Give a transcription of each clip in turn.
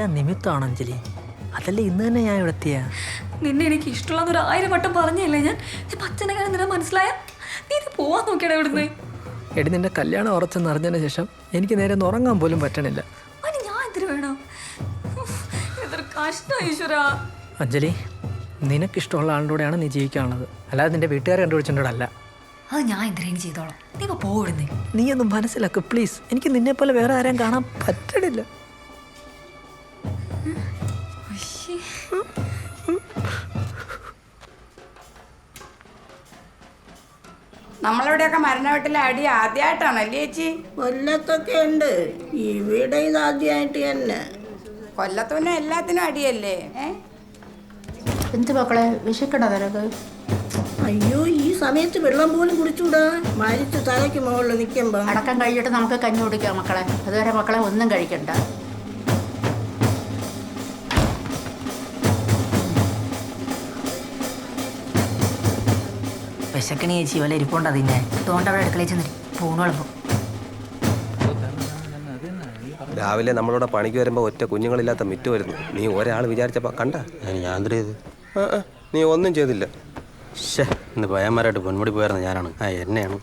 എല്ലാം നിമിത്തമാണ് അഞ്ജലി. അതല്ലേ ഇന്ന് തന്നെ ഞാൻ ഇവിടെ എത്തിയ. നിന്നെ എനിക്ക് ഇഷ്ടമുള്ള 1000 വട്ടം പറഞ്ഞല്ലേ ഞാൻ. അച്ഛനെ കാര്യം നിന്നെ മനസ്സിലായ നീ ഇത് പോവാൻ നോക്കിയാടാ ഇവിടുന്ന്. എടി നിന്റെ കല്യാണം ഉറച്ചെന്ന് അറിഞ്ഞതിന് ശേഷം എനിക്ക് നേരെ ഒന്ന് ഉറങ്ങാൻ പോലും പറ്റണില്ല. അതിന് ഞാൻ എന്തിനു വേണം? ഇതൊരു കഷ്ടം ഈശ്വരാ. അഞ്ജലി, നിനക്കിഷ്ടമുള്ള ആളുടെ കൂടെയാണ് നീ ജീവിക്കാനുള്ളത്, അല്ലാതെ നിന്റെ വീട്ടുകാരെ കണ്ടുപിടിച്ചിട്ടുണ്ടല്ല. അത് ഞാൻ എന്തിനേലും ചെയ്തോളാം. നീ ഇപ്പോൾ പോവിടുന്നേ. നീ ഒന്നും മനസ്സിലാക്ക് പ്ലീസ്. എനിക്ക് നിന്നെ പോലെ വേറെ ആരെയും കാണാൻ പറ്റണില്ല. നമ്മളിവിടെയൊക്കെ മരണ വീട്ടിലെ അടി ആദ്യമായിട്ടാണല്ലേ ചേച്ചി? കൊല്ലത്തൊക്കെ ഉണ്ട്, ഇവിടെ ഇത് ആദ്യമായിട്ട് തന്നെ. കൊല്ലത്തുന്നെ എല്ലാത്തിനും അടിയല്ലേ? എന്ത് മക്കളെ വിശക്കണോ നിനക്ക്? അയ്യോ, ഈ സമയത്ത് വെള്ളം പോലും കുടിച്ചൂടാ, മരിച്ച് തലയ്ക്ക് മുകളിൽ നിൽക്കുമ്പോ. അടക്കം കഴിഞ്ഞിട്ട് നമുക്ക് കഞ്ഞി കുടിക്കാം മക്കളെ. അതുവരെ മക്കളെ ഒന്നും കഴിക്കണ്ട. വിശക്കണി ചേച്ചി വല്ല ഇരിപ്പുണ്ട് അതിൻ്റെ തോണ്ട അവിടെ അടുക്കളയിൽ ചെന്നിട്ട് പൂണുളപ്പം. രാവിലെ നമ്മളോട് പണിക്ക് വരുമ്പോൾ ഒറ്റ കുഞ്ഞുങ്ങളില്ലാത്ത മിറ്റ് വരുന്നു. നീ ഒരാൾ വിചാരിച്ചപ്പോൾ കണ്ട ഞാൻ എന്ത് ചെയ്ത്? നീ ഒന്നും ചെയ്തില്ല. ഇന്ന് പയ്യന്മാരായിട്ട് പൊന്മുടി പോയായിരുന്നു ഞാനാണ്. എന്നെയാണ്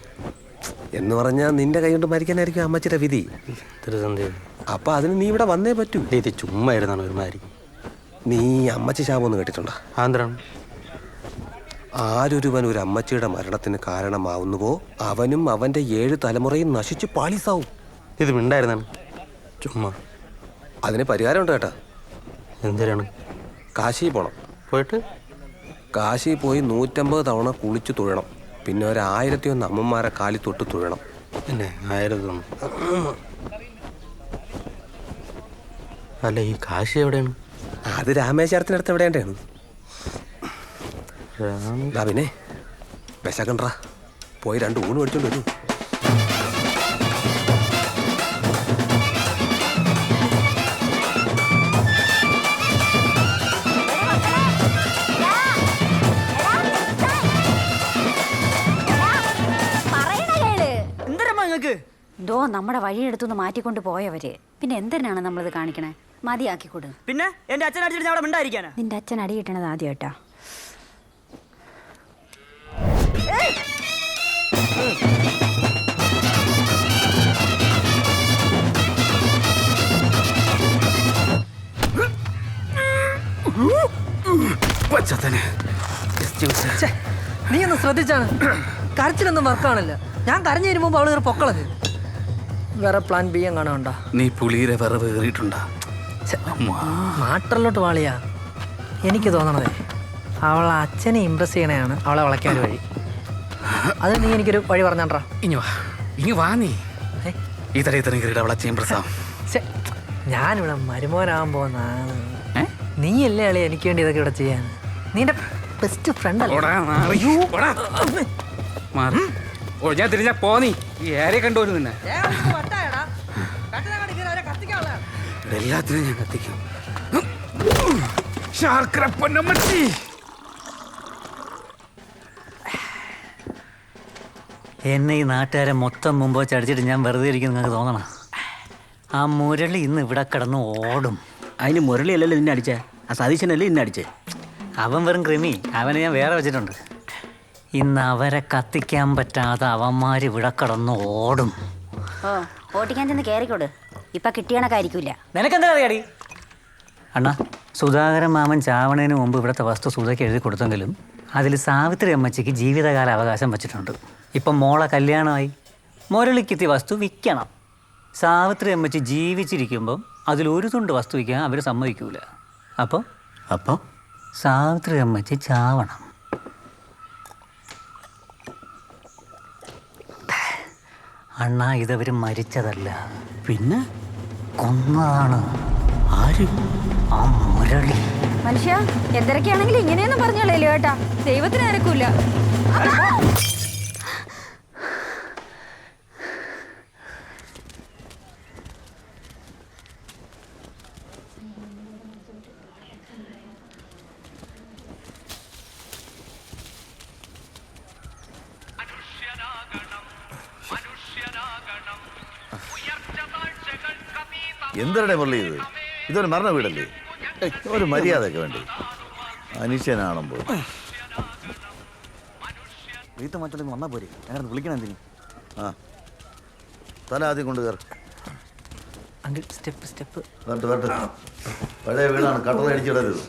എന്ന് പറഞ്ഞാൽ നിന്റെ കൈ കൊണ്ട് മരിക്കാനായിരിക്കും അമ്മച്ചിയുടെ വിധി. അപ്പൊ അതിന് നീ ഇവിടെ വന്നേ പറ്റൂ. ഇത് ചുമ്മാ ഇരുന്നാണ് ഒരുമാതിരി. നീ അമ്മച്ചി ശാപമൊന്നും കേട്ടിട്ടുണ്ടോ? ആന്ധ്രാണ്. ആരൊരുവൻ ഒരു അമ്മച്ചിയുടെ മരണത്തിന് കാരണമാവുന്നുവോ അവനും അവന്റെ 7 തലമുറയും നശിച്ച് പാളിസാവും. ഇത് മിണ്ടായിരുന്നാണ് ചുമ്മാ. അതിന് പരിഹാരമുണ്ട് കേട്ടാ. എന്തിനാണ്? കാശി പോണം. പോയിട്ട് കാശി പോയി 150 തവണ കുളിച്ചു തൊഴണം. പിന്നെ 1001 അമ്മമാരെ കാലി തൊട്ട് തൊഴണം. പിന്നെ 1000. അല്ല, ഈ കാശി എവിടെയാണ്? അത് രാമേശ്വരത്തിനടുത്ത് എവിടെയാണ്? പിന്നെ വിശക്കണ്ടാ, പോയി 2 ഊണ് മേടിച്ചോണ്ട് വരൂ. എന്തോ നമ്മുടെ വഴിയെടുത്തുനിന്ന് മാറ്റിക്കൊണ്ട് പോയവര് പിന്നെ എന്തിനാണ് നമ്മളിത് കാണിക്കണേ? മതിയാക്കിക്കൊടു. പിന്നെ എന്റെ അച്ഛൻ അടിച്ചിട്ട് ഞാൻ അവിടെ മിണ്ടായിരിക്കാനാ? നിന്റെ അച്ഛൻ അടി കിട്ടണത് ആദ്യം കേട്ടാ. നീ ഒന്ന് ശ്രദ്ധിച്ചാണ്. കരച്ചിലൊന്നും വർക്കാണില്ല. ഞാൻ കരഞ്ഞു വരുമ്പോ അവള് ഒരു പൊക്കളത്. വേറെ പ്ലാൻ ബി എങ്ങാണോ? നീ പുളിയിലെ വിറവ് കയറിയിട്ടുണ്ടാ? മാട്ടറിലോട്ട് വാളിയാ. എനിക്ക് തോന്നണതേ അവളെ അച്ഛനെ ഇമ്പ്രസ് ചെയ്യണയാണ് അവളെ വളയ്ക്കാൻ വഴി. അത് നീ എനിക്കൊരു വഴി പറഞ്ഞാ. ഇനി വാ, നീ ഈ തലയിൽ തന്നെ കയറിയിട്ട് അവളെ ചേംബ്രസാം. ഞാനിവിടെ മരുമോനാകാൻ പോകുന്നതാണ്. നീയല്ലേ അളി എനിക്ക് വേണ്ടി ഇതൊക്കെ ഇവിടെ ചെയ്യാൻ. നീന്റെ ബെസ്റ്റ് ഫ്രണ്ട് അല്ലേ? ഞാൻ തിരിഞ്ഞാ പോന്നീ ഈ ഏറെ കണ്ടുവരും നിന്നെ. എല്ലാത്തിനും ഞാൻ കത്തിക്കും. എന്നെ ഈ നാട്ടുകാരെ മൊത്തം മുമ്പ് വെച്ച് അടിച്ചിട്ട് ഞാൻ വെറുതെ ഇരിക്കും നിങ്ങൾക്ക് തോന്നണം? ആ മുരളി ഇന്ന് ഇവിടെ കിടന്ന് ഓടും. അതിന് മുരളി അല്ലല്ലോ നിന്നെ അടിച്ചേ, ആ സതീശനല്ലേ നിന്നെ അടിച്ചേ. അവൻ വെറും കൃമി. അവനെ ഞാൻ വേറെ വെച്ചിട്ടുണ്ട്. ഇന്ന് അവരെ കത്തിക്കാൻ പറ്റാതെ അവന്മാർ ഇവിടെ കിടന്ന് ഓടും. ഓ, ഓട്ടിക്കാൻ ചെന്ന് കയറിക്കോട്. ഇപ്പൊ കിട്ടിയണക്കായിരിക്കൂല. നിനക്കെന്താ അറിയാടി? അണ്ണാ, സുധാകരൻ മാമൻ ചാവണേന് മുമ്പ് ഇവിടുത്തെ വസ്തു സുധയ്ക്ക് എഴുതി കൊടുത്തെങ്കിലും അതിൽ സാവിത്രി അമ്മച്ചിക്ക് ജീവിതകാല അവകാശം വച്ചിട്ടുണ്ട്. ഇപ്പം മോളെ കല്യാണമായി. മുരളിക്കെത്തിയ വസ്തു വിൽക്കണം. സാവിത്രി അമ്മച്ചി ജീവിച്ചിരിക്കുമ്പം അതിലൊരു തുണ്ട് വസ്തു വിൽക്കാൻ അവർ സമ്മതിക്കൂല. അപ്പോൾ സാവിത്രി അമ്മച്ചി ചാവണം. അണ്ണാ, ഇതവർ മരിച്ചതല്ല, പിന്നെ കൊന്നതാണ്. ആര്? ആ മുരളി. മനുഷ്യ എന്തൊക്കെയാണെങ്കിലും ഇങ്ങനെയൊന്നും പറഞ്ഞോളൂ കേട്ടാ. ദൈവത്തിന് നിരക്കൂല. എന്തരടെ മുരളി ഇത്? ഇതൊരു മരണ വീടല്ലേ? ഒരു മര്യാദയൊക്കെ വേണ്ടി. മനുഷ്യനാണുമ്പോൾ വീട്ടു മറ്റുള്ള വന്നാൽ പോരെ, അങ്ങനെ വിളിക്കണം എന്തിനു? ആ തല ആദ്യം കൊണ്ട് കയറി. അങ്കിൾ സ്റ്റെപ്പ് വരട്ടെ. പഴയ വീടാണ്, കട്ടറ അടിച്ചിടരുത്.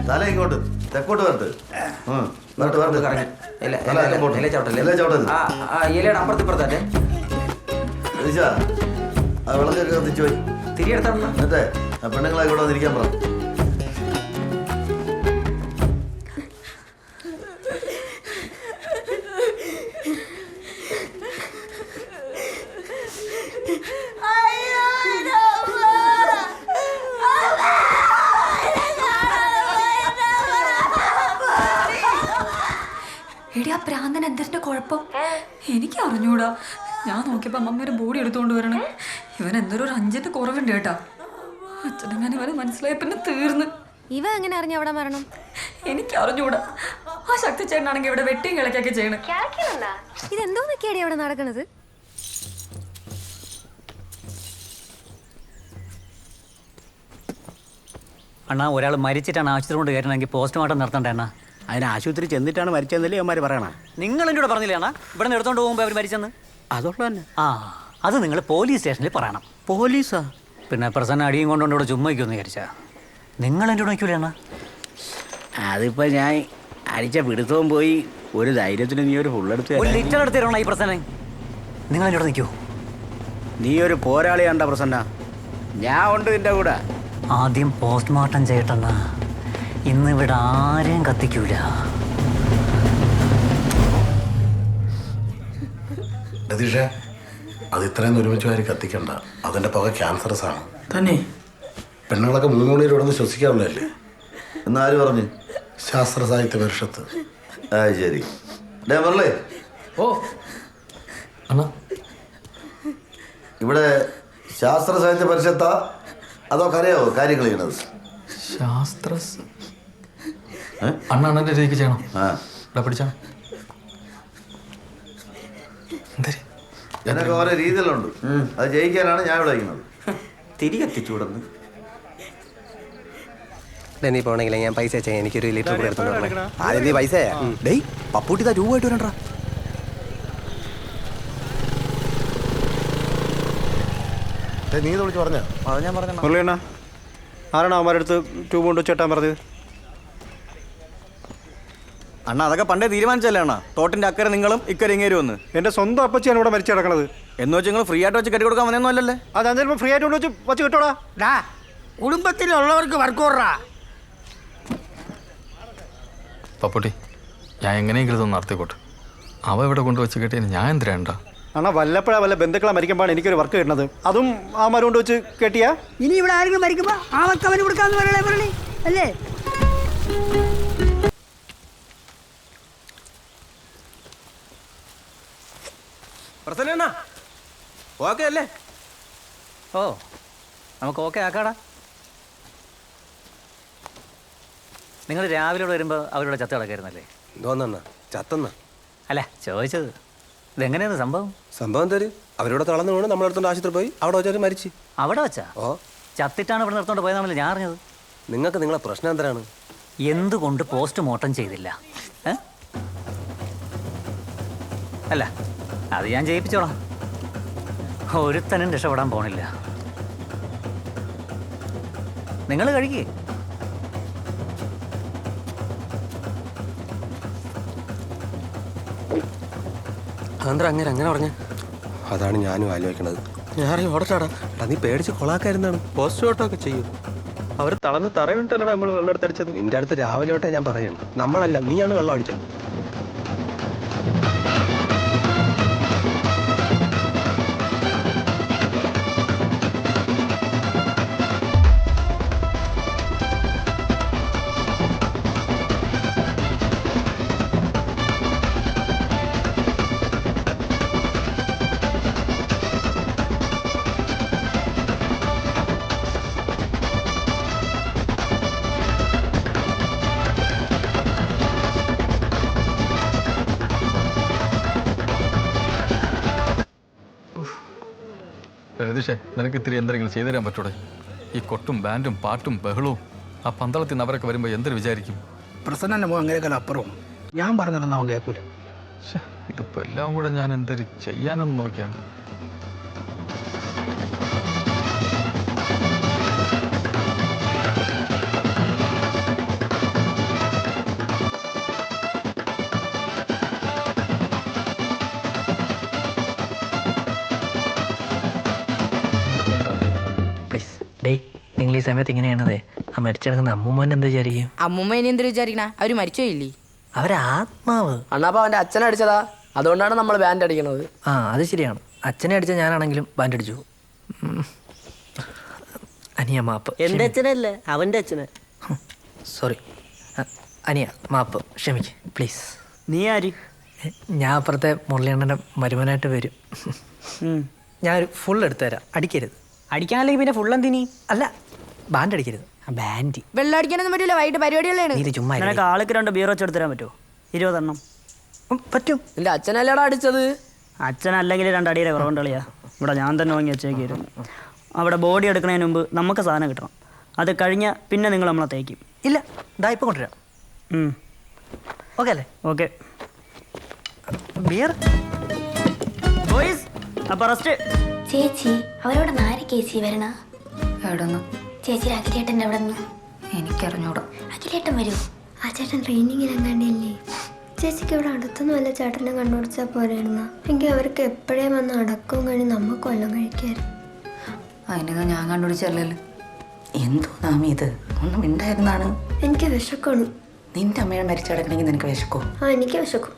തല ഇങ്ങോട്ട് തെക്കോട്ട് വരട്ടെ. അപ്പുറത്തിപ്പുറത്തേ ആ വിളക്കൊക്കെ കത്തിച്ചു പോയി എന്നിട്ടേ ആ പെണ്ണുങ്ങളെ കൂടെ വന്നിരിക്കാൻ പറ. എടി, ആ പ്രാന്തൻ എന്തിന്റെ കുഴപ്പം? എനിക്ക് അറിഞ്ഞൂടാ. ഞാൻ നോക്കിയപ്പോ അമ്മ ഒരു ബോഡി എടുത്തുകൊണ്ട് വരണം. ഇവൻ എന്തൊരു 5 കുറവുണ്ട് കേട്ടാ. അച്ഛനെങ്ങനെ ഇവനെ മനസ്സിലായ പിന്നെ തീർന്ന്. ഇവ എങ്ങനെ അറിഞ്ഞ അവിടെ മരണം? എനിക്ക് അറിഞ്ഞൂടാ. ആ ശക്തി ചേട്ടനാണെങ്കിൽ ഇവിടെ വെട്ടിയും കിളക്കൊക്കെ ചെയ്യണം. ഇതെന്തോന്നൊക്കെയാടി അവിടെ നടക്കണത്? അണ്ണാ, ഒരാൾ മരിച്ചിട്ടാണ് ആശുപത്രി കൊണ്ട് കയറ്റണമെങ്കിൽ പോസ്റ്റ്മോർട്ടം നടത്തണ്ടേ അണ്ണാ? അതിന് ആശുപത്രി ചെന്നിട്ടാണ് മരിച്ചെന്നല്ലേ അവന്മാർ പറയണ. നിങ്ങൾ എൻ്റെ കൂടെ പറഞ്ഞില്ലേ അണ്ണാ ഇവിടെ നിന്ന് എടുത്തോണ്ട് പോകുമ്പോൾ അവർ മരിച്ചെന്ന്? അതുള്ള തന്നെ. ആ, അത് നിങ്ങൾ പോലീസ് സ്റ്റേഷനിൽ പറയണം. പോലീസാ? പിന്നെ പ്രസന്ന അടിയും കൊണ്ടുകൊണ്ട് ഇവിടെ ചുമ്മാ വയ്ക്കുമെന്ന് വിചാരിച്ചാ നിങ്ങൾ എൻ്റെ കൂടെ വയ്ക്കൂലേ അണ്ണാ? അതിപ്പോ ഞാൻ അടിച്ച പിടുത്തവും പോയി. ഒരു ധൈര്യത്തിന് നീ ഒരു ഫുള്ളെടുത്ത് ഒരു ലിറ്റർ എടുത്ത് തരണോ ഈ പ്രസന്ന? നിങ്ങൾ എൻ്റെ കൂടെ നിൽക്കൂ. നീ ഒരു പോരാളിയാണ്ട പ്രസന്ന. ഞാൻ ഉണ്ട് നിന്റെ കൂടെ. ആദ്യം പോസ്റ്റ്മോർട്ടം ചെയ്യട്ടെന്നാ. ഇന്ന് ഇവിടെ ആരെയും കത്തിക്കൂല. രതീഷേ, അത് ഇത്രയും ഒരുമിച്ച് വാരി കത്തിക്കണ്ട. അതിന്റെ പുക ക്യാൻസറസ് ആണ് തന്നെ. പെണ്ണുങ്ങളൊക്കെ 3 മണിയിൽ ഇവിടെ നിന്ന് ശ്വസിക്കാവുന്നതല്ലേ? എന്നാര് പറഞ്ഞു? ശാസ്ത്ര സാഹിത്യ പരിഷത്ത്. ആ ശരി. പറഞ്ഞേ ഓ അണ്ണാ, ഇവിടെ ശാസ്ത്ര സാഹിത്യ പരിഷത്താ അതോ കരയാവോ കാര്യങ്ങൾ ചെയ്യണത്? ശാസ്ത്ര അണ്ണാണ്ണൻ്റെ രീതിക്ക് ചെയ്യണം. ഇവിടെ പിടിച്ചാ ഇതിനൊക്കെ ഓരോ രീതിയിലുണ്ട്. അത് ജയിക്കാനാണ് ഞാൻ ഇവിടെ വയ്ക്കുന്നത്. തിരികെത്തിച്ചൂടെന്ന് നീ പോണെങ്കിൽ ഞാൻ പൈസ അയച്ചാൽ എനിക്കൊരു ലിറ്റർ കൂടെ എടുത്തോണ്ട് ആദ്യം നീ പൈസ ഡേയ് പപ്പൂട്ടി താ രൂപ ആയിട്ട് വരണ്ടാ. നീ ഇത് വിളിച്ച് പറഞ്ഞോ? അത് ഞാൻ പറഞ്ഞ മുരളിയണ്ണ ആരാണ് അവന്മാരുടെ അടുത്ത് ട്യൂബ് കൊണ്ട് വെച്ചേട്ടാൻ പറഞ്ഞത്? അണ്ണാ അതൊക്കെ പണ്ടേ തീരുമാനിച്ചല്ലേ അണ്ണാ. തോട്ടിന്റെ അക്കരെ നിങ്ങളും ഇക്കരെ ഇങ്ങേരും വന്ന്. എൻ്റെ സ്വന്തം അപ്പച്ചിയാണ് ഇവിടെ മരിച്ചു കിടക്കണത്. എന്ന് വെച്ച് നിങ്ങൾ ഫ്രീ ആയിട്ട് വെച്ച് കെട്ടി കൊടുക്കാൻ വന്നൊന്നും അല്ലല്ലേ? അത് ഞാൻ ചിലപ്പോൾ ഫ്രീ ആയിട്ട് കൊണ്ട് വെച്ച് കിട്ടോടാ. കുടുംബത്തിലുള്ളവർക്ക് വർക്കോറാ. പപ്പുട്ടി, ഞാൻ എങ്ങനെയെങ്കിലും ഇതൊന്ന് നടത്തിക്കോട്ടെ. അവ ഇവിടെ കൊണ്ടുവച്ച് കെട്ടിയ ഞാൻ എന്തിനാണ്ടാ? അണ്ണാ വല്ലപ്പോഴാ വല്ല ബന്ധുക്കളെ മരിക്കുമ്പോഴാണ് എനിക്കൊരു വർക്ക് കിട്ടുന്നത്. അതും ആ മരം കൊണ്ട് വെച്ച് കെട്ടിയാ ഇനി ഇവിടെ ആരെങ്കിലും മരിക്കുമ്പോ ആ വർക്ക് അവന് കൊടുക്കാന്ന് പറയണേ മുരളി അല്ലേ? പ്രസന്ന ഓക്കെ അല്ലേ? ഓ, നമുക്ക് ഓക്കെ ആക്കാടാ. നിങ്ങൾ രാവിലെ ഇവിടെ വരുമ്പോൾ അവരുടെ ചത്ത കിടക്കായിരുന്നല്ലേ? തോന്നണ്ണ ചത്തന്ന അല്ല ചോദിച്ചത്. ഇതെങ്ങനെയാണ് സംഭവം? സംഭവം തരും. അവരോട് തളർന്നു വീണ് നമ്മളെടുത്തോണ്ട് ആശുപത്രി പോയി. അവിടെ വെച്ചാൽ മരിച്ചു. അവിടെ വെച്ചാ? ഓ, ചത്തിട്ടാണ് ഇവിടെ നിർത്തോണ്ട് പോയതാണല്ലോ ഞാൻ അറിഞ്ഞത്. നിങ്ങൾക്ക് നിങ്ങളെ പ്രശ്നം എന്തരാണ്? എന്തുകൊണ്ട് പോസ്റ്റ്മോർട്ടം ചെയ്തില്ല? അല്ല അത് ഞാൻ ചെയ്യിപ്പിച്ചോളാം. ഒരുത്തനും രക്ഷപ്പെടാൻ പോണില്ല. നിങ്ങൾ കഴിക്കേ. അതെന്താ അങ്ങനെ പറഞ്ഞ? അതാണ് ഞാനും ആലോചിക്കണത്. ഞാൻ ഓടട്ടാടാ. നീ പേടിച്ച് കൊളാക്കായിരുന്നാണ്. പോസ്റ്റ്മോർട്ടം ഒക്കെ ചെയ്യും. അവർ തളർന്ന് തറവിട്ടല്ലോ നമ്മൾ വെള്ളം എടുത്തടിച്ചത്. നിന്റെ അടുത്ത് രാവിലെ തൊട്ടേ ഞാൻ പറയുന്നു. നമ്മളല്ല, നീയാണ് വെള്ളം അടിച്ചത്. രതീഷേ, നിനക്ക് ഇത്തിരി എന്തെങ്കിലും ചെയ്തു തരാൻ പറ്റൂടെ? ഈ കൊട്ടും ബാൻഡും പാട്ടും ബഹളവും ആ പന്തളത്തിൽ നിന്ന് അവരൊക്കെ വരുമ്പോൾ എന്തൊരു വിചാരിക്കും? പ്രസന്നന്റെ മുഖം അങ്ങനെയൊക്കെ അപ്പുറവും ഞാൻ പറഞ്ഞിരുന്ന അവൻ കേൾക്കൂല. ഇതിപ്പോൾ എല്ലാം കൂടെ ഞാൻ എന്തൊരു ചെയ്യാനെന്ന് നോക്കിയാണ്. നിങ്ങൾ ഈ സമയത്ത് ഇങ്ങനെയാണതേ, ആ മരിച്ചെടുക്കുന്ന അമ്മൂമ്മൻ എന്താ വിചാരിക്കും? അമ്മൂമ്മ ഇനി എന്തൊരു വിചാരിക്കണ? അവര് മരിച്ചോയില്ലേ? അവരാത്മാവ്. അണ്ണാപ്പ അവന്റെ അച്ഛൻ അടിച്ചതാ, അതുകൊണ്ടാണ് നമ്മൾ ബാൻഡ് അടിക്കണത്. ആ അത് ശരിയാണ്. അച്ഛനെ അടിച്ച ഞാനാണെങ്കിലും ബാൻഡ് അടിച്ചു. അനിയ മാപ്പ്. എന്റെ അച്ഛനല്ലേ, അവന്റെ അച്ഛനെ. സോറി അനിയ, മാപ്പ്, ക്ഷമിക്ക് പ്ലീസ്. നീ ആര്? ഞാൻ അപ്പുറത്തെ മുരളിയണ്ണൻ്റെ മരുമനായിട്ട് വരും. ഞാനൊരു ഫുൾ എടുത്തു തരാം, അടിക്കരുത്. അടിക്കാനല്ലെങ്കിൽ പിന്നെ ഫുൾ എന്തിനി? അല്ല, ബാൻഡ് അടിക്കരുത്. ബാൻഡ് വെള്ളം അടിക്കാനൊന്നും പറ്റൂല, വൈകിട്ട് പരിപാടികളാണ്. നീ ചുമ്മാ നിനക്ക് ആൾക്ക് 2 ബീർ വെച്ച് എടുത്തരാൻ പറ്റുമോ? 20 എണ്ണം പറ്റും. നിന്റെ അച്ഛനല്ലേടാ അടിച്ചത്? അച്ഛനല്ലെങ്കിൽ 2 അടിയുടെ കുറവുണ്ട് കളിയാ. ഇവിടെ ഞാൻ തന്നെ വാങ്ങി വെച്ചേക്കായിരുന്നു. അവിടെ ബോഡി എടുക്കുന്നതിന് മുമ്പ് നമുക്ക് സാധനം കിട്ടണം. അത് കഴിഞ്ഞാൽ പിന്നെ നിങ്ങൾ നമ്മളെ തേക്കും. ഇല്ല, ഇതാ ഇപ്പം കൊണ്ടുവരാം. ഓക്കെ അല്ലേ? ഓക്കെ. ബിയർ ബോയ്സ്, അപ്പോൾ റെസ്റ്റ്. ചേച്ചി അവരോട് നാരി ചേച്ചി വരണ എവിടെന്ന്? ചേച്ചി അഖിലേട്ടൻ്റെ അവിടെ നിന്ന്. എനിക്കറിഞ്ഞൂടാ. അഖിലേട്ടൻ വരൂ. ആ ചേട്ടൻ ട്രെയിനിങ്ങിൽ എങ്ങാണ്ടില്ലേ? ചേച്ചിക്ക് ഇവിടെ അടുത്തൊന്നും വല്ല ചേട്ടനെ കണ്ടുപിടിച്ചാൽ പോരായിരുന്ന എങ്കിൽ അവർക്ക് എപ്പോഴേ വന്ന് അടക്കവും കഴിഞ്ഞ് നമ്മ കൊല്ലം കഴിക്കാറ്. അതിനൊന്നും ഞാൻ കണ്ടുപിടിച്ചല്ലോ. എന്തോ നാമി ഇത് ഒന്നും ഉണ്ടായിരുന്നാണ്. എനിക്ക് വിശക്കാണ്. നിന്റെ അമ്മയെ മരിച്ചടക്കണമെങ്കിൽ നിനക്ക് വിശക്കോ? ആ, എനിക്ക് വിശക്കും.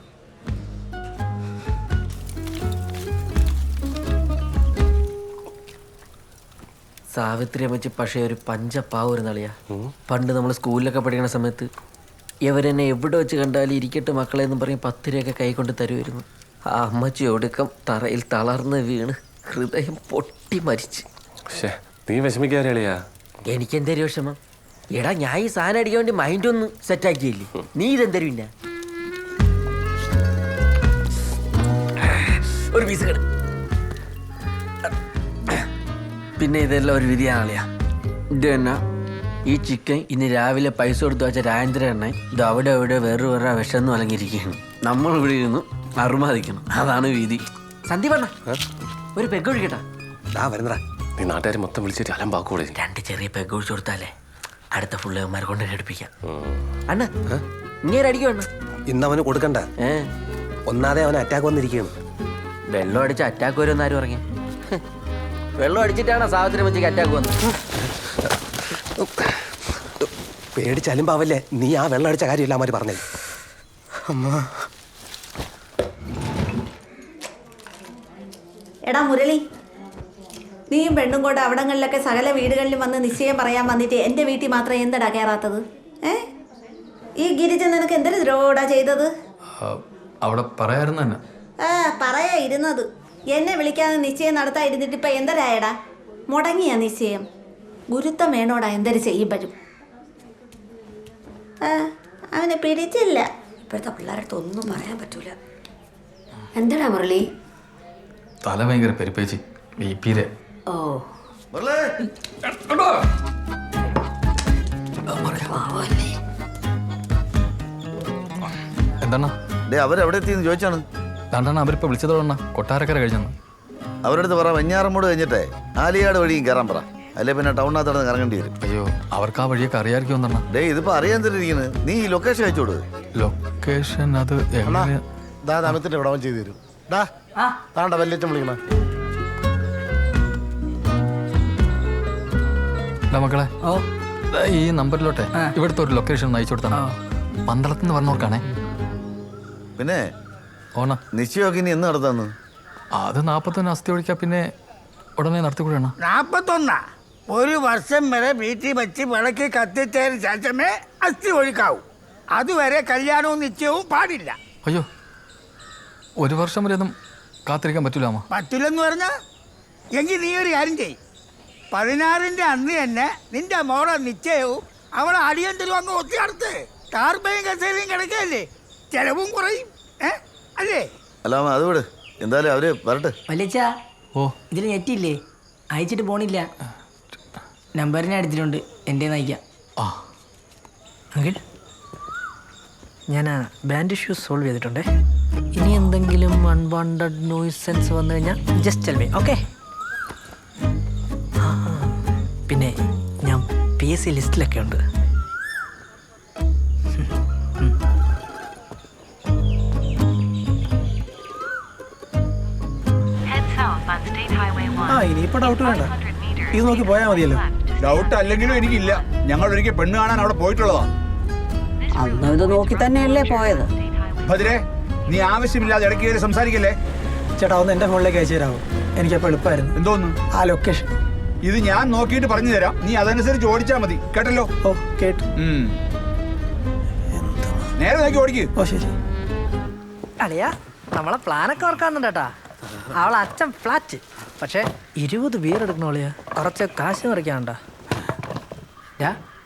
സാവിത്രി അമ്മച്ചി പക്ഷേ ഒരു പഞ്ചപ്പാവൊരു നളിയാ. പണ്ട് നമ്മൾ സ്കൂളിലൊക്കെ പഠിക്കുന്ന സമയത്ത് ഇവരെന്നെ എവിടെ വെച്ച് കണ്ടാലും ഇരിക്കട്ടെ മക്കളെ എന്ന് പറഞ്ഞ് 10 രൂപയൊക്കെ കൈ കൊണ്ട് തരുമായിരുന്നു. ആ അമ്മച്ചി ഒടുക്കം തറയിൽ തളർന്ന് വീണ് ഹൃദയം പൊട്ടി മരിച്ച്. നീ വിഷമിക്കാറിയാ? എനിക്കെന്തൊരു വിഷമം. എടാ, ഞാൻ ഈ സാധനം അടിക്കാൻ വേണ്ടി മൈൻഡൊന്ന് സെറ്റാക്കിയില്ലേ, നീ ഇതെന്തരും ഇല്ല. ഒരു പീസ് കട. പിന്നെ ഇതെല്ലാം ഒരു വിധിയാണല്ലയാ. ഇത് തന്നെ ഈ ചിക്കൻ ഇന്ന് രാവിലെ പൈസ കൊടുത്ത് വെച്ച രാജേന്ദ്ര എണ്ണ ഇത് അവിടെ എവിടെ വേറെ വിഷമൊന്നും അലങ്ങിയിരിക്കുകയാണ്. നമ്മൾ ഇവിടെ ഇരുന്ന് അറുമാദിക്കണം, അതാണ് വിധി. സന്ധി പറഞ്ഞ ഒരു പെഗ് ഒഴിക്കട്ടാ. നീ നാട്ടുകാർ മൊത്തം വിളിച്ചിട്ട് അലമ്പാക്കൂടെ? 2 ചെറിയ പെഗ് ഒഴിച്ചു കൊടുത്താലേ അടുത്ത ഫുള്ളേമാരെ കൊണ്ട് ഘടിപ്പിക്കാം. അണ്ണ ഇങ്ങനെ അടിക്കുവണ്ണ. ഇന്ന് അവന് കൊടുക്കണ്ട. ഒന്നാതെ അവന് അറ്റാക്ക് വന്നിരിക്കുകയാണ്. വെള്ളം അടിച്ച് അറ്റാക്ക് വരുമെന്ന് ആരും പറഞ്ഞു? വെള്ളം അടിച്ചിട്ടാണ് സാവിത്രി അമ്മച്ചിക്ക് അറ്റാക്ക് വന്നത്. പേടിച്ചലുമ്പാവല്ലേ നീ ആ വെള്ളം അടിച്ച കാര്യമില്ല അവന്മാർ പറഞ്ഞത്. എടാ മുരളി, നീയും പെണ്ണും കൂടെ അവിടങ്ങളിലൊക്കെ സകല വീടുകളിലും വന്ന് നിശ്ചയം പറയാൻ വന്നിട്ട് എൻ്റെ വീട്ടിൽ മാത്രം എന്തടാ കയറാത്തത്? ഈ ഗിരിജ നിനക്ക് എന്തൊരു ദ്രോടാ ചെയ്തത്? അവിടെ പറയായിരുന്നു തന്നെ. പറയാ ഇരുന്നത്. എന്നെ വിളിക്കാതെ നിശ്ചയം നടത്താൻ ഇരുന്നിട്ട് ഇപ്പം എന്തരായടാ? മുടങ്ങിയാ നിശ്ചയം. ഗുരുത്തം വേണോടാ എന്തൊരു ചെയ്യുമ്പോഴും. അവനെ പിടിച്ചില്ല. ഇപ്പോഴത്തെ പിള്ളേരടുത്ത് ഒന്നും പറയാൻ പറ്റൂല. എന്താടാ മുരളി? തല ഭയങ്കര പെരുപ്പേച്ചി, ബിപിയിലെ. ഓ എന്താണ് അവരെവിടെ എത്തിയെന്ന് ചോദിച്ചാണ്. രണ്ടെണ്ണ അവരിപ്പോൾ വിളിച്ചതോടണ്ണ കൊട്ടാരക്കര കഴിഞ്ഞെന്ന്. അവരുടെ അടുത്ത് പറ വെഞ്ഞാറമ്മൂട് കഴിഞ്ഞിട്ടേ ആലിയാട് വഴിയും കയറാൻ പറ. അല്ലെ പിന്നെ ടൗണിനകത്ത് നടന്ന് കറങ്ങേണ്ടി വരും. അയ്യോ, അവർക്ക് ആ വഴിയൊക്കെ അറിയാമായിരിക്കും എന്നണ്ണ. ഇതിപ്പോ അറിയാൻ തന്നിരിക്കുന്നത്. നീ ഈ ലൊക്കേഷൻ അയച്ചോട്. ലൊക്കേഷൻ അത് അമിത്തിന്റെ ഇവിടെ അവൻ ചെയ്തു തരും. താണ്ട വല്യച്ഛൻ വിളിക്കണ മക്കളെ. ഈ നമ്പറിലോട്ടെ ഇവിടുത്തെ ഒരു ലൊക്കേഷൻ ഒന്ന് അയച്ചു കൊടുത്താ. പന്തളത്ത് നിന്ന് പറഞ്ഞവർക്കാണേ. പിന്നെ ഓണ നിശ്ചയമൊക്കെ ഇനി എന്ന് നടത്താന്ന്? അത് 41 അസ്ഥി ഒഴിക്കാ പിന്നെ ഉടനെ നടത്തിക്കൂടാണ്. 41 ഒരു വർഷം വരെ വീട്ടിൽ വെച്ച് വിളക്ക് കത്തിച്ചതിന് ശേഷമേ അസ്ഥി ഒഴിക്കാവൂ. അതുവരെ കല്യാണവും നിശ്ചയവും പാടില്ല. അയ്യോ, 1 വർഷം വരെ ഒന്നും കാത്തിരിക്കാൻ പറ്റൂലാമോ? പറ്റില്ലെന്ന് പറഞ്ഞാ എങ്കിൽ നീ ഒരു കാര്യം ചെയ്. 16-ന്റെ അന്ന് തന്നെ നിന്റെ മോളെ നിശ്ചയവും അവളെ അടിയന്തരം അങ്ങ് ഒത്തി നടത്ത്. കാർബയും കസേരയും കിടക്കല്ലേ, ചെലവും കുറയും. അല്ലേ? അല്ല അത് വിട്. എന്തായാലും അവര് വരട്ടെ. വലിയ ഇതിൽ നെറ്റില്ലേ? അയച്ചിട്ട് പോണില്ല. നമ്പർ ഞാൻ എടുത്തിട്ടുണ്ട്, എൻ്റെ നയിക്കാം. അങ്കിൾ, ഞാൻ ആ ബാൻഡ് ഇഷ്യൂ സോൾവ് ചെയ്തിട്ടുണ്ടേ. ഇനി എന്തെങ്കിലും അൺവാണ്ടഡ് നോയ്സൻസ് വന്നു കഴിഞ്ഞാൽ ജസ്റ്റ് ടെൽ മീ, ഓക്കെ? പിന്നെ ഞാൻ PSC ലിസ്റ്റിലൊക്കെ ഉണ്ട്. ഇനിയിപ്പോ ഡൗട്ട് വേണ്ട, ഇത് നോക്കി പോയാൽ മതിയല്ലോ. ഡൗട്ട് അല്ലെങ്കിലും എനിക്കില്ല. ഞങ്ങൾ ഒരിക്കൽ പെണ്ണ് കാണാൻ അവിടെ പോയിട്ടുള്ളതാ. അന്ന് ഇത് നോക്കി തന്നെയല്ലേ പോയത്. ഭദ്രേ, നീ ആവശ്യമില്ലാതെ ഇടയ്ക്ക് കയറി സംസാരിക്കല്ലേ. ചേട്ടാ ഒന്ന് എൻ്റെ ഫോണിലേക്ക് അയച്ചു തരാമോ? എനിക്കപ്പോൾ എളുപ്പമായിരുന്നു. എന്തോന്ന്? ആ ലൊക്കേഷൻ ഇത് ഞാൻ നോക്കിയിട്ട് പറഞ്ഞു തരാം, നീ അതനുസരിച്ച് ഓടിച്ചാൽ മതി. കേട്ടല്ലോ? ഓ കേട്ടു. നേരെ നോക്കി ഓടിക്ക്. ഓ ശരി. അളിയാ, നമ്മളെ പ്ലാനൊക്കെ ഓർക്കാറുണ്ട് കേട്ടാ. അവളെ അച്ഛൻ ഫ്ലാറ്റ്, പക്ഷേ 20 ബിയർ എടുക്കണ അളിയാ. കുറച്ച് കാശ് മറിക്കാണ്ട.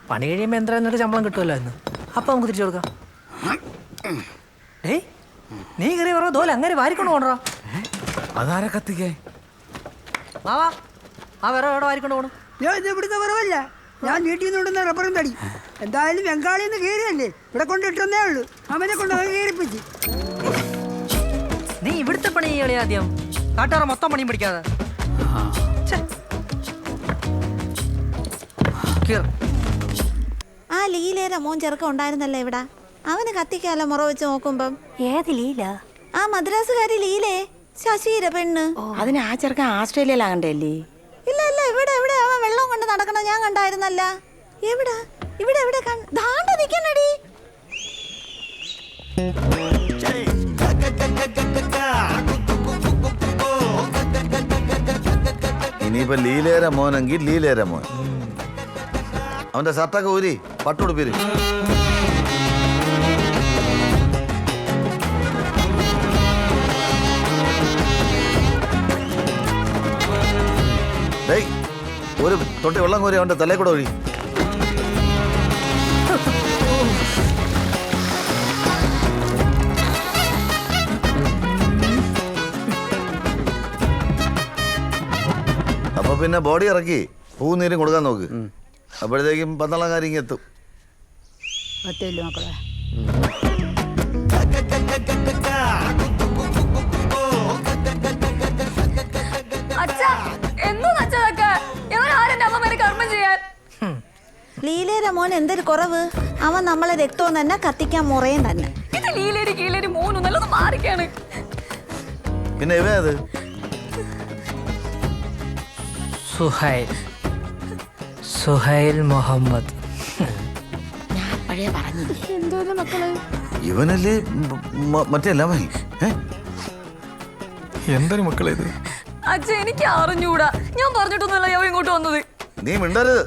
പണി കഴിയുമ്പോൾ എന്തായാലും ശമ്പളം കിട്ടുമല്ലോ എന്ന്. അപ്പം നമുക്ക് തിരിച്ചു കൊടുക്കാം. ഏയ്, നീ കയറി പറഞ്ഞ ദോല അങ്ങനെ വാരിക്കൊണ്ട് പോകണോ? അതാരെ കത്തിക്കേ? വാ ആ വേറെ എവിടെ വാരിക്കൊണ്ട് പോകണം? ഞാൻ ഇത് ഇവിടുത്തെ വിറവല്ല, ഞാൻ വീട്ടിൽ നിന്ന് കൊണ്ടുവന്ന റബ്ബറും തടി. എന്തായാലും ബംഗാളിൽ നിന്ന് കയറിയല്ലേ, ഇവിടെ കൊണ്ടിട്ടേ ഉള്ളൂ. അവനെ കൊണ്ട് കയറിപ്പിച്ച്. നീ ഇവിടുത്തെ പണി കളി ആദ്യം, കാട്ടുകാര മൊത്തം പണിയും പിടിക്കാതെ. ആ ലീലേര മോൻ ചെറുക്കം ഉണ്ടായിരുന്നല്ലേ ഇവിടെ, അവന് കത്തിക്കാലോ മുറ വെച്ച് നോക്കുമ്പം. ഏത് ലീല? ആ മദ്രാസുകാരി ലീലേ, ശശീര പെണ്ണ്. അതിന് ആ ചെറുക്കൻ ആസ്ട്രേലിയയിലാകണ്ടേ? ഇല്ല ഇല്ല, ഇവിടെ എവിടെ അവൻ വെള്ളം കൊണ്ട് നടക്കണ ഞാൻ കണ്ടായിരുന്നല്ല. എവിടെ ഇവിടെ എവിടെ ദാണ്ട നിക്കണടി. ഇനിയിപ്പോ ലീലേര മോനെങ്കിൽ ലീലേര മോൻ. അവന്റെ ഷർട്ടൊക്കെ ഊരി പട്ടുടുപ്പിരി. ഒരു തൊട്ടി വെള്ളം കോരി അവന്റെ തലേ കൂടെ ഒഴി. അപ്പൊ പിന്നെ ബോഡി ഇറക്കി പൂവും നീരും കൊടുക്കാൻ നോക്ക്. അപ്പോഴത്തേക്കും 12 ഇങ്ങ് എത്തും. മക്കളെ ലീലേര മോൻ എന്തൊരു കുറവ്. അവൻ നമ്മളെ രക്തവും തന്നെ കത്തിക്കാൻ മുറയും തന്നെ. പിന്നെ ഇവത് സുഹൈൽ മുഹമ്മദ്. ഇവനല്ലേ മറ്റേ എല്ലാമായി. എന്തൊരു മക്കളെ ഇത്? അച്ഛ എനിക്ക് അറിഞ്ഞൂടാ, ഞാൻ പറഞ്ഞിട്ടൊന്നുമല്ല ഞാൻ ഇങ്ങോട്ട് വന്നത്. നീ മിണ്ടരുത്.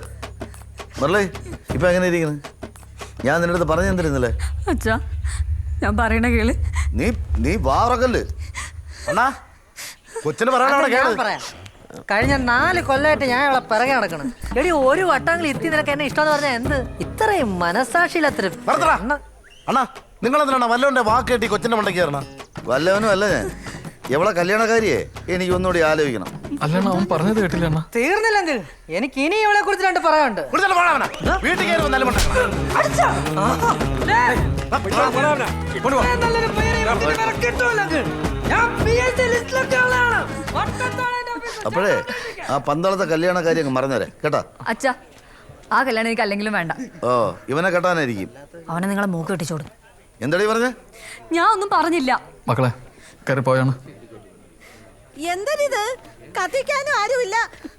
മറലേ, ഇപ്പൊ എങ്ങനെ ഇരിക്കുന്നു? ഞാൻ നിന്റെ അടുത്ത് പറഞ്ഞു തന്നിരുന്നില്ലേ? അച്ഛാ, ഞാൻ പറയണ കേള്. നീ വാറക്കല്ല്. കൊച്ചിന് പറയാനാണ്. കഴിഞ്ഞ 4 കൊല്ലമായിട്ട് ഞാൻ അവളെ പിറകെ നടക്കണം. എടി, ഒരു വട്ടങ്ങളിൽ എത്തി നിനക്ക് എന്നെ ഇഷ്ടം പറഞ്ഞാൽ എന്ത് ഇത്രയും മനസാക്ഷിയില്ലാത്ത? അണ്ണാ, നിങ്ങളെന്തിനാണ് വല്ലവന്റെ വാക്ക് കേട്ടി കൊച്ചിന്റെ മണ്ടയ്ക്ക് കയറണം? വല്ലവനും അല്ല ഞാൻ. എവളെ കല്യാണക്കാരിയെ എനിക്ക് ഒന്നുകൂടി ആലോചിക്കണം. അല്ലണ്ണ, അവൻ പറഞ്ഞത് കേട്ടില്ല. തീർന്നില്ലെങ്കിൽ എനിക്ക് ഇനി ഇവളെ കുറിച്ച് 2 പറയാനുണ്ട്. വീട്ടിൽ കയറി വന്നാലും അപ്പോഴേ ആ പന്തളത്തെ കല്യാണക്കാരി അങ്ങ് മറന്നേരെ കേട്ടാ. അച്ഛാ, ആ കല്യാണം എനിക്ക് അല്ലെങ്കിലും വേണ്ട. ഓ, ഇവനെ കെട്ടാനായിരിക്കും. അവനെ നിങ്ങളെ മൂക്ക് കെട്ടിച്ചോടും. എന്താടി പറഞ്ഞേ? ഞാൻ ഒന്നും പറഞ്ഞില്ല. മക്കളെ കയറി പോയാണ്. എന്തരിത്? കത്തിക്കാനും ആരുമില്ല.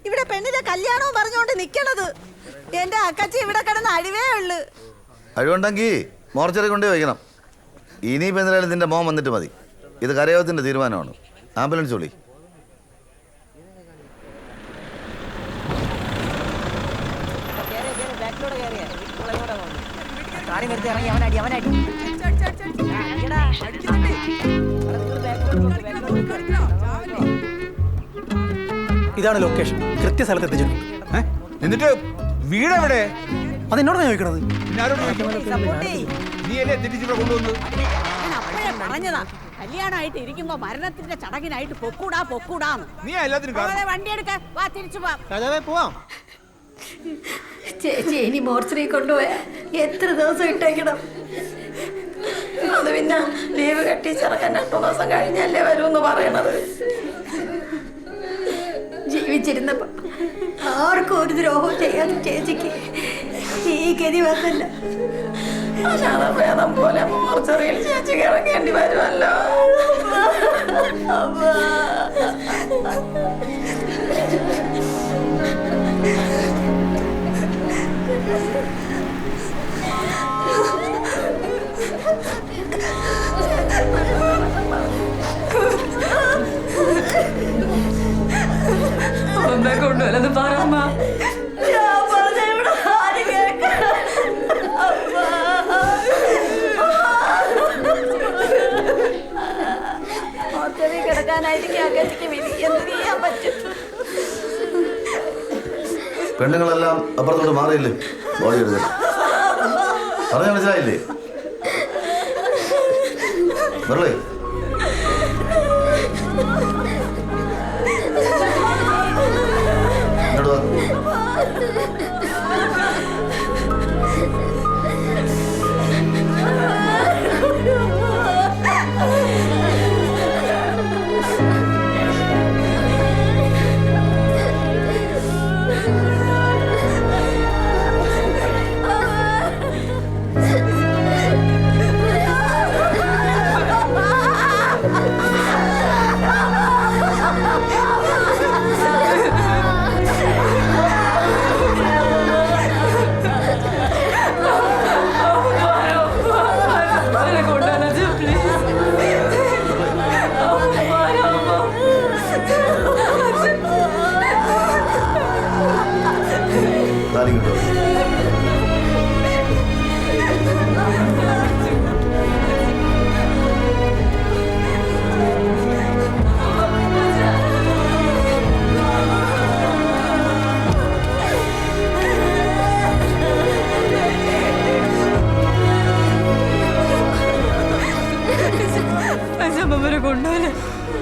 ഇവിടെ പെണ്ണിന്റെ കല്യാണവും പറഞ്ഞുകൊണ്ട് നിക്കണത്. എന്റെ അക്കച്ചി ഇവിടെ കിടന്ന് അഴിവേ ഉള്ളു. അഴിവുണ്ടെങ്കിൽ മോർച്ചറി കൊണ്ടേ വയ്ക്കണം. ഇനിയിപ്പോൾ എന്തായാലും നിന്റെ മോൻ വന്നിട്ട് മതി. ഇത് കരയോഗത്തിന്റെ തീരുമാനമാണ്. ആംബുലൻസ് വിളി. ഇതാണ് ലൊക്കേഷൻ. കൃത്യസ്ഥലത്ത് എത്തിച്ചിട്ടുണ്ട്. എന്നിട്ട് വീട് എവിടെ? അതെന്നോടാണ് ചോദിക്കണത്. നീ അല്ലേ തിരിച്ചിവിടെ കൊണ്ടുവന്നത്? പറഞ്ഞതാ കല്യാണമായിട്ട് ഇരിക്കുമ്പോ മരണത്തിന്റെ ചടങ്ങിനായിട്ട് പൊക്കൂടാന്ന് നീ എല്ലാത്തിനും വണ്ടി എടുക്ക വാ തിരിച്ചു പോവാം. രാജാവേ പോവാം. ചേച്ചി ഇനി മോർച്ചറി കൊണ്ടുപോയാ എത്ര ദിവസം ഇട്ടേക്കണം? അത് പിന്നെ ലീവ് കെട്ടിച്ചിറക്കാൻ 2 ദിവസം കഴിഞ്ഞല്ലേ വരുമെന്ന് പറയണത്. ജീവിച്ചിരുന്നപ്പോ ആർക്കും ഒരു ദ്രോഹം ചെയ്യാതെ ചേച്ചിക്ക് ഈ ഗതി വന്നില്ല. ഭേദം പോലെ മോർച്ചറിയിൽ ചേച്ചിക്ക് ഇറങ്ങേണ്ടി വരുമല്ലോ. അമ്മ കൊണ്ടുവല്ലെന്ന് പറമ്മ. പെണ്ണുങ്ങളെല്ലാം അപ്പുറത്തോട്ട് മാറിയില്ലേ? ബോഡി എടുക്ക. പറഞ്ഞു മനസ്സിലായില്ലേ? മുരളി ഇങ്ങോട്ട് വാ.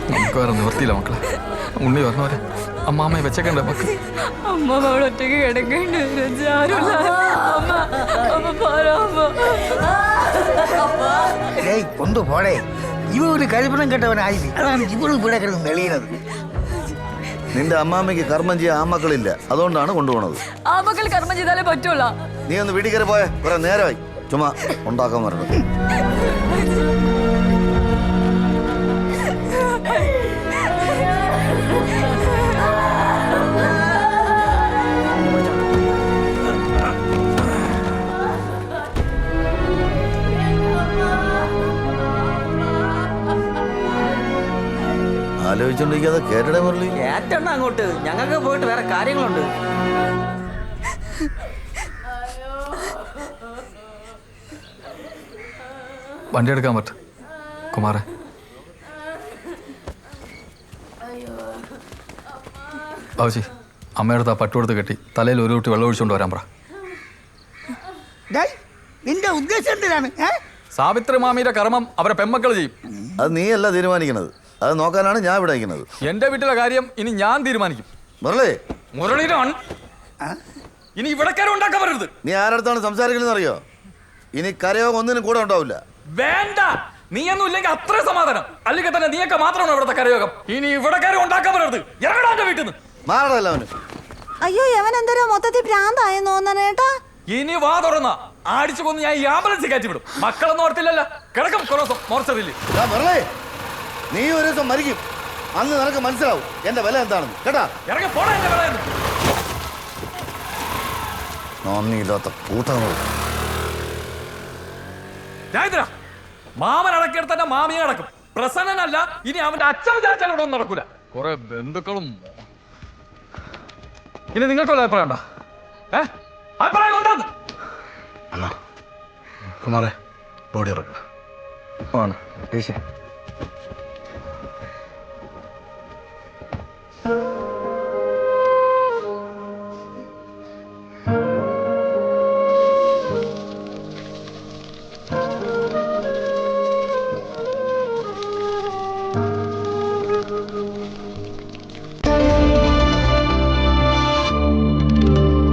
നമുക്ക് വേറെ നിവർത്തിയില്ല മക്കളെ. ഉണ്ണി പറഞ്ഞവരെ അമ്മാമ്മയെ വെച്ചേക്കണ്ടേ മക്കൾ? അമ്മ അവിടെ ഒറ്റയ്ക്ക് കിടക്കേണ്ടി കൊണ്ടു പോടേ. ഇവ ഒരു കരിപ്പണം കെട്ടവനായി. അതാണ് ഇവള് ഇവിടെ കിടന്ന് മെളിയുന്നത്. നിന്റെ അമ്മാമ്മയ്ക്ക് കർമ്മം ചെയ്യാൻ ആമക്കളില്ല, അതുകൊണ്ടാണ് കൊണ്ടുപോണത്. ആ മക്കൾ കർമ്മം ചെയ്താലേ പറ്റുള്ള. നീ ഒന്ന് വീട്ടിൽ കയറി പോയെ. കുറെ നേരമായി ചുമ്മാ ഉണ്ടാക്കാൻ വരണം. ആലോചിച്ചോണ്ടിരിക്കാതെ കേട്ടടേ മുരളി. ഏറ്റെണ്ണ അങ്ങോട്ട്. ഞങ്ങൾക്ക് പോയിട്ട് വേറെ കാര്യങ്ങളുണ്ട്. വണ്ടി എടുക്കാൻ പറ്റും കുമാരേ? ബാബുജി, അമ്മയുടെ ആ പട്ടുകൊടുത്ത് കെട്ടി തലയിൽ ഒരു കുട്ടി വെള്ളം ഒഴിച്ചുകൊണ്ട് വരാൻ പറ. നിന്റെ ഉദ്ദേശം എന്തിനാണ്? സാവിത്രി മാമിയുടെ കർമ്മം അവരെ പെമ്മക്കൾ ചെയ്യും. അത് നീയല്ല തീരുമാനിക്കുന്നത്, അത് നോക്കാനാണ് ഞാൻ ഇവിടെ അയക്കുന്നത്. എന്റെ വീട്ടിലെ കാര്യം ഇനി ഞാൻ തീരുമാനിക്കും. മുരളി, മുരളിയിലാണ് ഇനി ഇവിടെ കാര്യം ഉണ്ടാക്കാൻ പറ്റരുത്. നീ ആരടുത്താണ് സംസാരിക്കുന്നത് അറിയോ? ഇനി കരയോഗം ഒന്നിനും കൂടെ ഉണ്ടാവില്ല. വേണ്ട, നീയൊന്നും ഇല്ലെങ്കിൽ അത്ര സമാധാനം. അല്ലെങ്കിൽ തന്നെ നീയൊക്കെ മാത്രമാണ് ഇവിടുത്തെ കരയോഗം. ഇനി ഇവിടെ കാര്യം ഉണ്ടാക്കാൻ പറ്റരുത്. ഇറങ്ങടാ എന്റെ വീട്ടിൽ നിന്ന്. മാറടല്ല അവന്. അയ്യോ, അവൻ എന്തോരോ മൊത്തത്തിൽ ഭ്രാന്തായി തോന്നണേട്ടാ. ഇനി വാ തുറന്ന ആടിച്ചു കൊന്ന് ഞാൻ ഈ ആംബുലൻസിൽ കയറ്റി വിടും. മക്കളൊന്നും ഓർത്തില്ലല്ലോ. കിടക്കും കുറസം മോർച്ചറിയില്ല. നീ ഒരു ദിവസം മരിക്കും. അന്ന് നിനക്ക് മനസ്സിലാവും എന്റെ വില എന്താണെന്ന്. കേട്ടാ, ഇറങ്ങി പോടാ എന്റെ വില. നന്ദിയില്ലാത്ത കൂട്ടങ്ങൾ. മാമൻ അടക്കിയെടുത്ത തന്നെ മാമിയെ അടക്കും. പ്രസന്നനല്ല, ഇനി അവന്റെ അച്ഛൻ ചാച്ചാലോടൊന്നും നടക്കൂല. കുറെ ബന്ധുക്കളും. ഇനി നിങ്ങൾക്കുള്ള അഭിപ്രായം ഉണ്ടോ? അഭിപ്രായം കൊണ്ടാന്ന് അണ്ണാ കുമാരേ, ബോഡി ഇറക്കുക.